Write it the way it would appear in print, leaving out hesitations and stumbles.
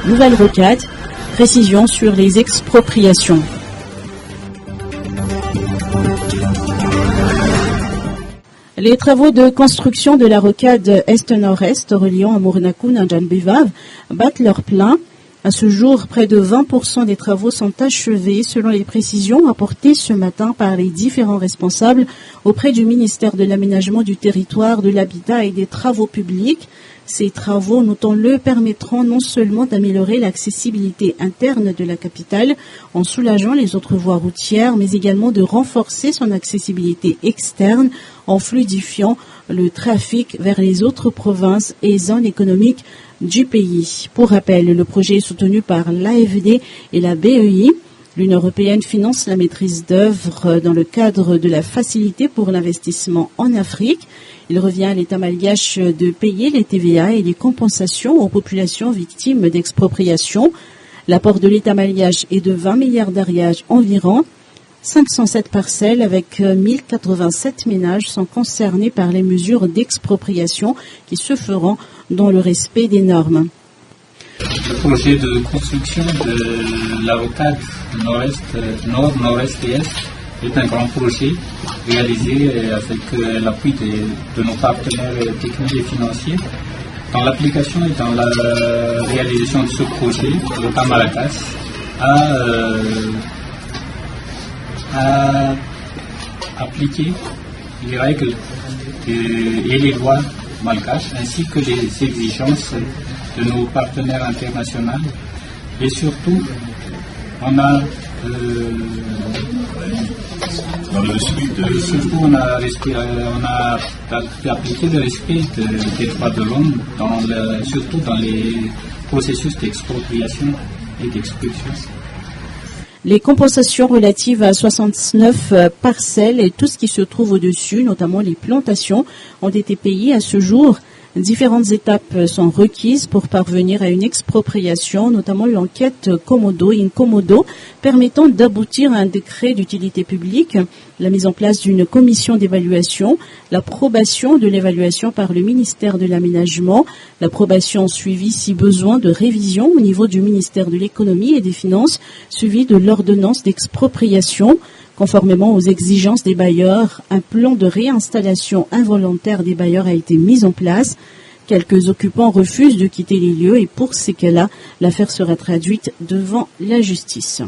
Nouvelle rocade, précision sur les expropriations. Les travaux de construction de la rocade Est-Nord-Est reliant Amournakoun à Djanbivav battent leur plein. À ce jour, près de 20% des travaux sont achevés, selon les précisions apportées ce matin par les différents responsables auprès du ministère de l'Aménagement du Territoire, de l'Habitat et des Travaux publics. Ces travaux, notons-le, permettront non seulement d'améliorer l'accessibilité interne de la capitale en soulageant les autres voies routières, mais également de renforcer son accessibilité externe en fluidifiant le trafic vers les autres provinces et zones économiques du pays. Pour rappel, le projet est soutenu par l'AFD et la BEI. L'Union européenne finance la maîtrise d'œuvre dans le cadre de la facilité pour l'investissement en Afrique. Il revient à l'État malgache de payer les TVA et les compensations aux populations victimes d'expropriation. L'apport de l'État malgache est de 20 milliards d'ariages environ. 507 parcelles avec 1087 ménages sont concernés par les mesures d'expropriation qui se feront dans le respect des normes. Le projet de construction de la rocade Nord, Nord-Est et Est est un grand projet réalisé avec l'appui de nos partenaires techniques et financiers. Dans l'application et dans la réalisation de ce projet, l'État malgache a appliqué les règles et les lois malgaches ainsi que les exigences de nos partenaires internationaux et surtout on a appliqué le respect des droits de l'homme surtout dans les processus d'expropriation et d'expulsion. Les compensations relatives à 69 parcelles et tout ce qui se trouve au-dessus, notamment les plantations, ont été payées à ce jour. Différentes étapes sont requises pour parvenir à une expropriation, notamment l'enquête Komodo-Inkomodo, permettant d'aboutir à un décret d'utilité publique, la mise en place d'une commission d'évaluation, l'approbation de l'évaluation par le ministère de l'Aménagement, l'approbation suivie si besoin de révision au niveau du ministère de l'Économie et des Finances, suivie de l'ordonnance d'expropriation. Conformément aux exigences des bailleurs, un plan de réinstallation involontaire des bailleurs a été mis en place. Quelques occupants refusent de quitter les lieux et pour ces cas-là, l'affaire sera traduite devant la justice.